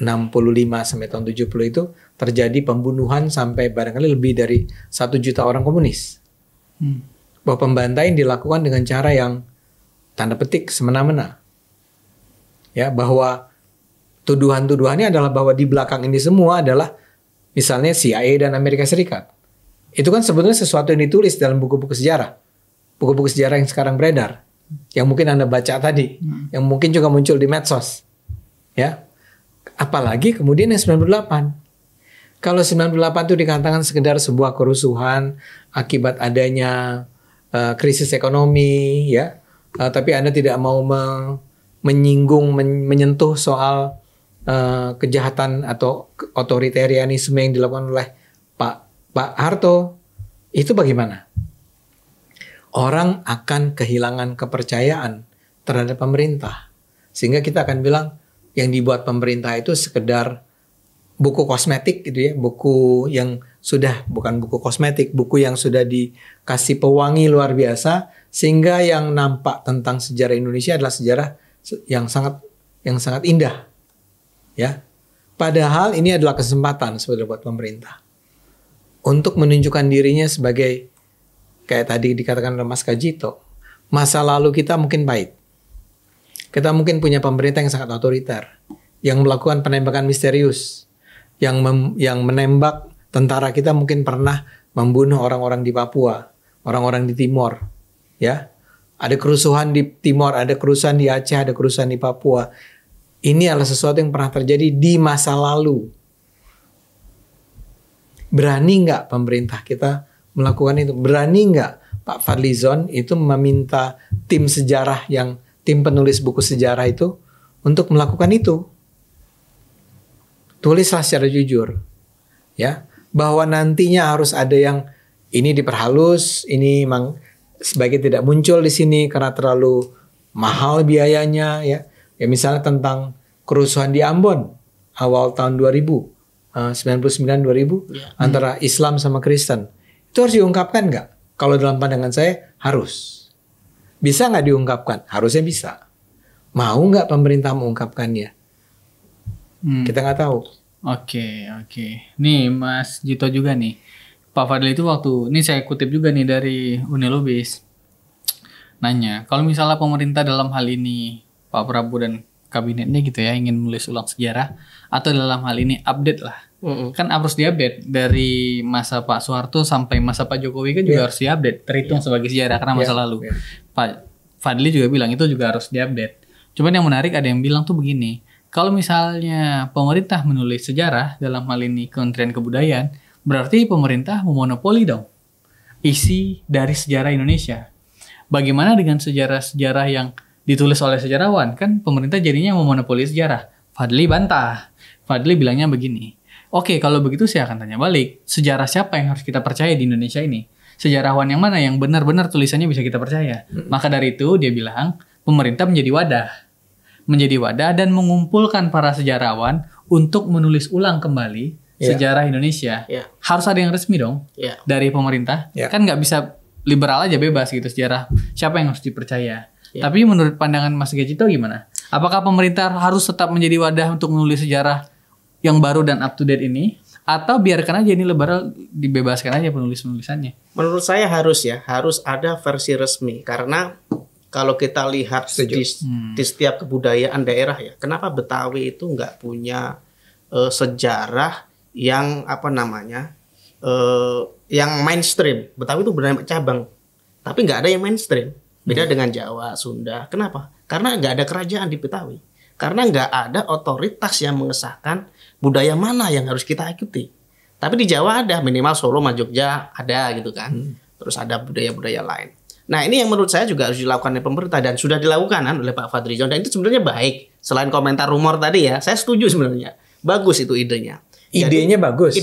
B: sampai tahun 70 itu terjadi pembunuhan sampai barangkali lebih dari 1 juta orang komunis. Bahwa pembantaian dilakukan dengan cara yang tanda petik semena-mena. Ya, bahwa tuduhan-tuduhannya adalah bahwa di belakang ini semua adalah misalnya CIA dan Amerika Serikat. Itu kan sebetulnya sesuatu yang ditulis dalam buku-buku sejarah. Buku-buku sejarah yang sekarang beredar. Yang mungkin Anda baca tadi. Yang mungkin juga muncul di medsos. Ya. Apalagi kemudian yang 98. Kalau 98 itu dikatakan sekedar sebuah kerusuhan akibat adanya krisis ekonomi, ya. Tapi Anda tidak mau menyentuh soal kejahatan atau otoritarianisme yang dilakukan oleh Pak Harto, itu bagaimana? Orang akan kehilangan kepercayaan terhadap pemerintah. Sehingga kita akan bilang yang dibuat pemerintah itu sekedar buku kosmetik gitu ya, buku yang sudah bukan buku kosmetik, buku yang sudah dikasih pewangi luar biasa sehingga yang nampak tentang sejarah Indonesia adalah sejarah yang sangat indah. Ya. Padahal ini adalah kesempatan sebetulnya buat pemerintah untuk menunjukkan dirinya sebagai, kayak tadi dikatakan oleh Mas Kajito, masa lalu kita mungkin pahit. Kita mungkin punya pemerintah yang sangat otoriter, yang melakukan penembakan misterius, yang menembak tentara kita mungkin pernah membunuh orang-orang di Papua, orang-orang di Timor. Ya, ada kerusuhan di Timor, ada kerusuhan di Aceh, ada kerusuhan di Papua. Ini adalah sesuatu yang pernah terjadi di masa lalu. Berani nggak pemerintah kita melakukan itu? Berani nggak Pak Fadlizon itu meminta tim penulis buku sejarah itu untuk melakukan itu? Tulislah secara jujur, ya, bahwa nantinya harus ada yang ini diperhalus, ini memang sebaiknya tidak muncul di sini karena terlalu mahal biayanya ya. Ya misalnya tentang kerusuhan di Ambon awal tahun 99-2000 antara Islam sama Kristen. Itu harus diungkapkan nggak? Kalau dalam pandangan saya harus. Bisa nggak diungkapkan? Harusnya bisa. Mau nggak pemerintah mengungkapkannya? Kita nggak tahu.
C: Oke. Nih Mas Jito juga nih. Pak Fadli itu waktu, ini saya kutip juga nih dari Unilubis. Nanya, kalau misalnya pemerintah dalam hal ini, Pak Prabowo dan kabinetnya gitu ya, ingin menulis ulang sejarah, atau dalam hal ini update lah. Kan harus diupdate dari masa Pak Soeharto sampai masa Pak Jokowi kan juga harus diupdate, terhitung sebagai sejarah karena masa lalu. Pak Fadli juga bilang itu juga harus diupdate. Cuman yang menarik ada yang bilang tuh begini, kalau misalnya pemerintah menulis sejarah dalam hal ini Kementerian Kebudayaan, berarti pemerintah memonopoli dong isi dari sejarah Indonesia. Bagaimana dengan sejarah-sejarah yang ditulis oleh sejarawan? Kan pemerintah jadinya memonopoli sejarah. Fadli bantah. Fadli bilangnya begini, oke, kalau begitu saya akan tanya balik, sejarah siapa yang harus kita percaya di Indonesia ini? Sejarawan yang mana yang benar-benar tulisannya bisa kita percaya? Maka dari itu dia bilang, pemerintah menjadi wadah dan mengumpulkan para sejarawan untuk menulis ulang kembali sejarah Indonesia. Harus ada yang resmi dong dari pemerintah. Kan nggak bisa liberal aja bebas gitu sejarah. Siapa yang harus dipercaya? Tapi menurut pandangan Mas Gajito gimana? Apakah pemerintah harus tetap menjadi wadah untuk menulis sejarah yang baru dan up to date ini? Atau biarkan aja ini liberal, dibebaskan aja penulis-penulisannya?
A: Menurut saya harus ada versi resmi. Karena kalau kita lihat di setiap kebudayaan daerah ya, kenapa Betawi itu nggak punya sejarah yang yang mainstream. Betawi itu benar-benar cabang, tapi nggak ada yang mainstream. Beda dengan Jawa, Sunda. Kenapa? Karena nggak ada kerajaan di Betawi. Karena nggak ada otoritas yang mengesahkan budaya mana yang harus kita ikuti. Tapi di Jawa ada, minimal Solo sama Jogja ada gitu kan. Terus ada budaya-budaya lain. Nah ini yang menurut saya juga harus dilakukan oleh pemerintah dan sudah dilakukan oleh Pak Fadlizon. Dan itu sebenarnya baik. Selain komentar rumor tadi ya, saya setuju sebenarnya. Bagus itu idenya.
B: Idenya
A: bagus.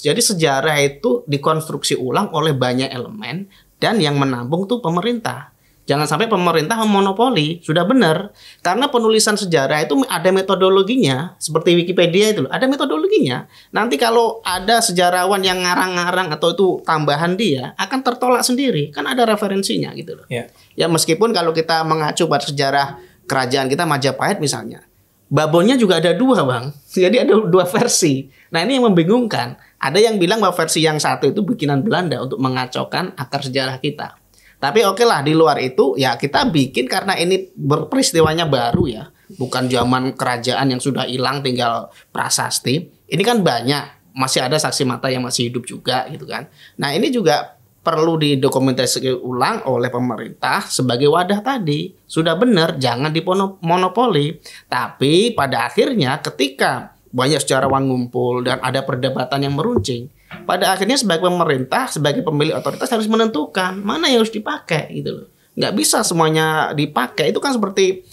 A: Jadi sejarah itu dikonstruksi ulang oleh banyak elemen dan yang menambung tuh pemerintah. Jangan sampai pemerintah memonopoli, sudah benar. Karena penulisan sejarah itu ada metodologinya, seperti Wikipedia itu loh, ada metodologinya. Nanti kalau ada sejarawan yang ngarang-ngarang atau itu tambahan dia, akan tertolak sendiri. Kan ada referensinya gitu loh. Ya meskipun kalau kita mengacu pada sejarah kerajaan kita Majapahit misalnya, babonnya juga ada dua bang, jadi ada dua versi. Nah ini yang membingungkan. Ada yang bilang bahwa versi yang satu itu bikinan Belanda untuk mengacaukan akar sejarah kita. Tapi oke lah di luar itu ya kita bikin karena ini peristiwanya baru ya. Bukan zaman kerajaan yang sudah hilang tinggal prasasti. Ini kan banyak, masih ada saksi mata yang masih hidup juga gitu kan. Nah ini juga perlu didokumentasikan ulang oleh pemerintah sebagai wadah tadi. Sudah benar, jangan dimonopoli. Tapi pada akhirnya ketika banyak sejarawan ngumpul dan ada perdebatan yang meruncing, pada akhirnya sebagai pemerintah, sebagai pemilik otoritas harus menentukan mana yang harus dipakai gitu loh. Nggak bisa semuanya dipakai. Itu kan seperti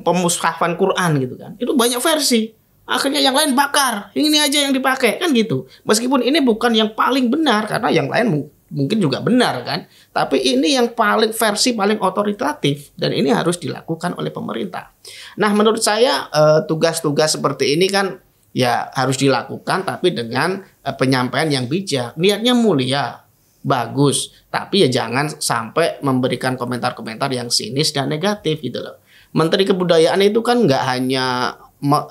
A: pemushafan Quran gitu kan. Itu banyak versi. Akhirnya yang lain bakar, ini aja yang dipakai kan gitu. Meskipun ini bukan yang paling benar karena yang lain mungkin juga benar kan. Tapi ini yang versi paling otoritatif dan ini harus dilakukan oleh pemerintah. Nah, menurut saya tugas-tugas seperti ini kan ya harus dilakukan tapi dengan penyampaian yang bijak. Niatnya mulia, bagus, tapi ya jangan sampai memberikan komentar-komentar yang sinis dan negatif gitu loh. Menteri Kebudayaan itu kan nggak hanya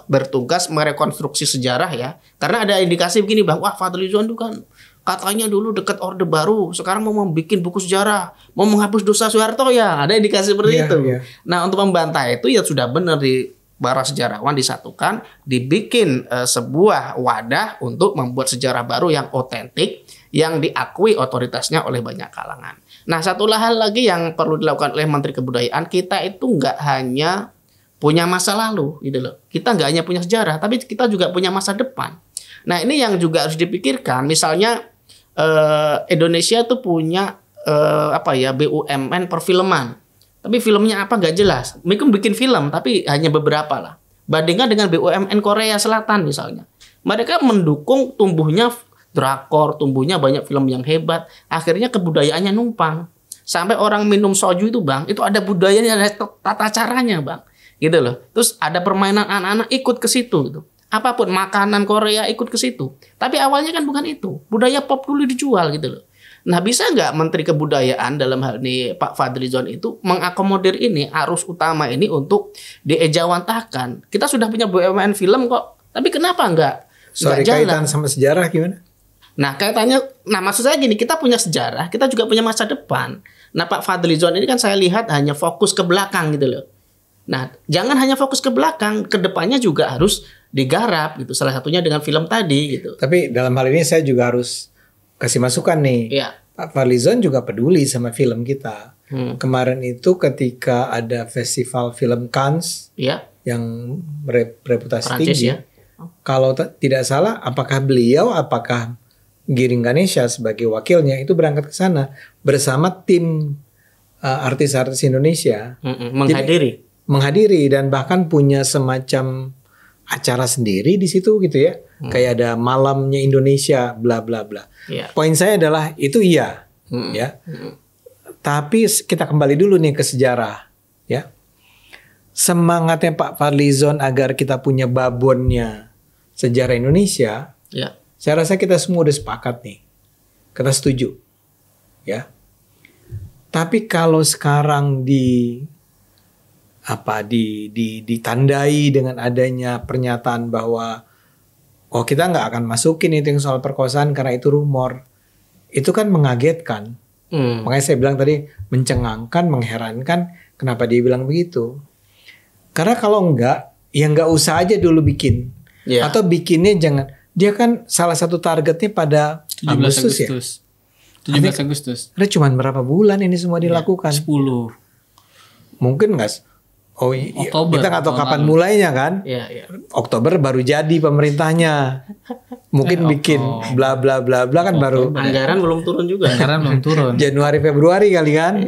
A: bertugas merekonstruksi sejarah ya. Karena ada indikasi begini Bang, wah Fadlizon itu kan katanya dulu dekat Orde Baru, sekarang mau membuat buku sejarah, mau menghapus dosa Soeharto ya. Ada indikasi seperti itu. Nah, untuk membantah itu ya sudah benar di para sejarawan disatukan, dibikin sebuah wadah untuk membuat sejarah baru yang otentik, yang diakui otoritasnya oleh banyak kalangan. Nah, satu hal lagi yang perlu dilakukan oleh Menteri Kebudayaan, kita itu nggak hanya punya masa lalu, gitu loh. Kita nggak hanya punya sejarah, tapi kita juga punya masa depan. Nah, ini yang juga harus dipikirkan. Misalnya Indonesia tuh punya BUMN perfilman. Tapi filmnya apa nggak jelas. Mereka bikin film tapi hanya beberapa lah. Bandingkan dengan BUMN Korea Selatan misalnya. Mereka mendukung tumbuhnya drakor, tumbuhnya banyak film yang hebat. Akhirnya kebudayaannya numpang. Sampai orang minum soju itu Bang, itu ada budayanya, ada tata caranya Bang. Gitu loh. Terus ada permainan anak-anak ikut ke situ gitu. Apapun makanan Korea ikut ke situ. Tapi awalnya kan bukan itu. Budaya pop dulu dijual gitu loh. Nah, bisa nggak Menteri Kebudayaan dalam hal ini Pak Fadlizon itu mengakomodir ini arus utama ini untuk diejawantahkan? Kita sudah punya BUMN film kok, tapi kenapa nggak jalan?
B: Kaitan sama sejarah gimana?
A: Nah, kaitannya, maksud saya gini, kita punya sejarah, kita juga punya masa depan. Nah, Pak Fadlizon ini kan saya lihat hanya fokus ke belakang gitu loh. Nah, jangan hanya fokus ke belakang, ke depannya juga harus digarap gitu. Salah satunya dengan film tadi gitu.
B: Tapi dalam hal ini saya juga harus kasih masukan nih.
A: Iya.
B: Pak Fadlizon juga peduli sama film kita. Kemarin itu ketika ada festival film Cannes yang bereputasi
A: Perancis,
B: tinggi.
A: ya.
B: Kalau tidak salah, apakah Giring Ganesha sebagai wakilnya itu berangkat ke sana bersama tim artis-artis Indonesia. Menghadiri dan bahkan punya semacam acara sendiri di situ gitu ya. Kayak ada malamnya Indonesia bla bla bla. Poin saya adalah itu ya. Tapi kita kembali dulu nih ke sejarah ya. Semangatnya Pak Fadlizon agar kita punya babonnya sejarah Indonesia. Saya rasa kita semua udah sepakat nih. Kita setuju. Ya. Tapi kalau sekarang ditandai dengan adanya pernyataan bahwa kita nggak akan masukin itu yang soal perkosaan karena itu rumor, itu kan mengagetkan. Makanya saya bilang tadi mencengangkan, mengherankan kenapa dia bilang begitu. Karena kalau enggak, ya nggak usah aja dulu bikin, atau bikinnya jangan. Dia kan salah satu targetnya pada
C: 17 Agustus. 17 Agustus.
B: Ada cuma berapa bulan ini semua dilakukan?
C: 10.
B: Mungkin nggak.
C: Oktober,
B: kita nggak tahu kapan mulainya kan? Oktober baru jadi pemerintahnya. Mungkin bikin bla bla bla bla kan baru.
A: Anggaran belum turun juga.
B: Januari Februari kali kan?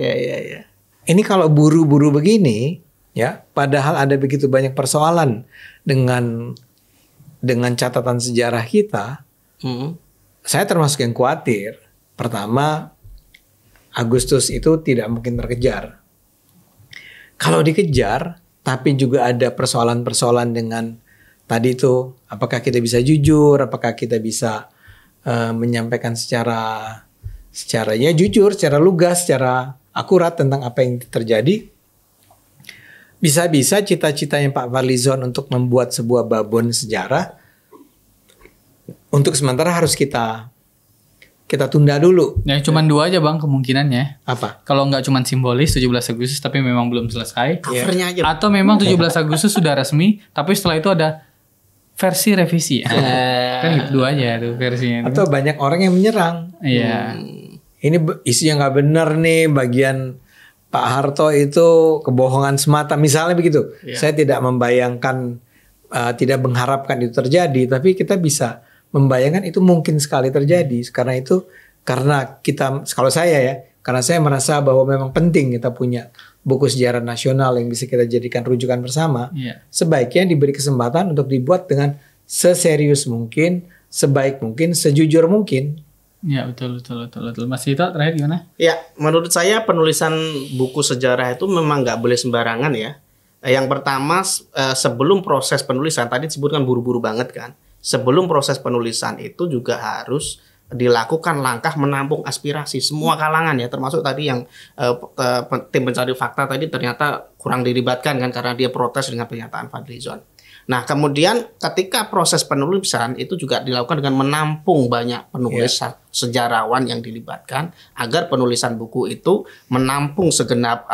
B: Ini kalau buru-buru begini, ya, padahal ada begitu banyak persoalan dengan catatan sejarah kita. Saya termasuk yang khawatir. Pertama, Agustus itu tidak mungkin terkejar. Kalau dikejar, tapi juga ada persoalan-persoalan dengan tadi itu, apakah kita bisa jujur, apakah kita bisa menyampaikan secara jujur, secara lugas, secara akurat tentang apa yang terjadi. Bisa-bisa cita-citanya Pak Fadlizon untuk membuat sebuah babon sejarah, untuk sementara harus kita tunda dulu.
C: Ya cuma 2 aja Bang kemungkinannya.
B: Apa?
C: Kalau nggak cuma simbolis 17 Agustus tapi memang belum selesai.
A: Covernya aja.
C: Atau memang 17 Agustus sudah resmi tapi setelah itu ada versi revisi. Kan gitu aja tuh versinya.
B: Atau banyak orang yang menyerang.
C: Iya.
B: Ini isunya nggak benar nih, bagian Pak Harto itu kebohongan semata. Misalnya begitu. Saya tidak membayangkan, tidak mengharapkan itu terjadi. Tapi kita bisa membayangkan itu mungkin sekali terjadi. Karena kita, kalau saya ya, karena saya merasa bahwa memang penting kita punya buku sejarah nasional yang bisa kita jadikan rujukan bersama. Sebaiknya diberi kesempatan untuk dibuat dengan seserius mungkin, sebaik mungkin, sejujur mungkin.
C: Ya betul. Mas Tito terakhir gimana?
A: Ya, menurut saya penulisan buku sejarah itu memang nggak boleh sembarangan ya. Yang pertama, sebelum proses penulisan, tadi disebutkan buru-buru banget kan. Sebelum proses penulisan itu juga harus dilakukan langkah menampung aspirasi semua kalangan ya, termasuk tadi yang tim pencari fakta tadi ternyata kurang dilibatkan kan karena dia protes dengan pernyataan Fadlizon. Nah, kemudian ketika proses penulisan itu juga dilakukan dengan menampung banyak penulis sejarawan yang dilibatkan agar penulisan buku itu menampung segenap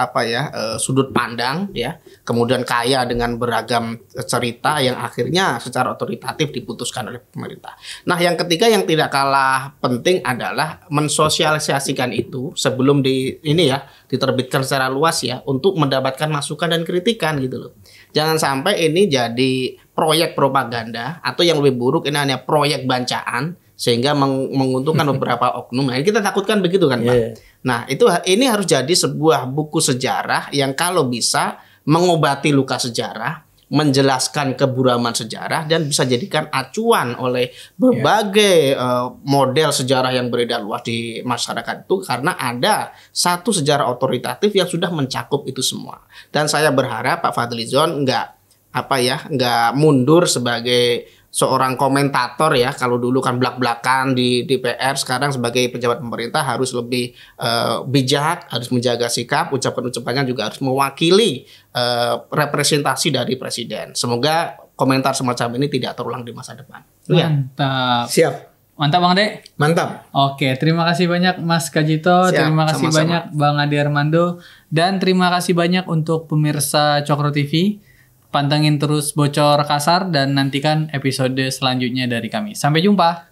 A: sudut pandang ya, kemudian kaya dengan beragam cerita yang akhirnya secara otoritatif diputuskan oleh pemerintah. Nah, yang ketiga yang tidak kalah penting adalah mensosialisasikan itu sebelum diterbitkan secara luas ya untuk mendapatkan masukan dan kritikan gitu loh. Jangan sampai ini jadi proyek propaganda atau yang lebih buruk ini hanya proyek bancaan sehingga menguntungkan beberapa oknum. Nah, kita takutkan begitu kan, Pak. Nah, ini harus jadi sebuah buku sejarah yang kalau bisa mengobati luka sejarah, menjelaskan keburaman sejarah dan bisa jadikan acuan oleh berbagai model sejarah yang beredar luas di masyarakat itu, karena ada satu sejarah otoritatif yang sudah mencakup itu semua. Dan saya berharap Pak Fadlizon nggak mundur sebagai seorang komentator ya. Kalau dulu kan belak-belakan di DPR, sekarang sebagai pejabat pemerintah harus lebih bijak, harus menjaga sikap, ucapan-ucapannya juga harus mewakili representasi dari presiden. Semoga komentar semacam ini tidak terulang di masa depan.
C: Mantap.
B: Siap.
C: Mantap Bang De.
B: Mantap.
C: Oke, terima kasih banyak Mas Kajito, terima kasih
A: sama-sama.
C: banyak Bang Ade Armando, dan terima kasih banyak untuk pemirsa Cokro TV. Pantengin terus Bocor Kasar dan nantikan episode selanjutnya dari kami. Sampai jumpa.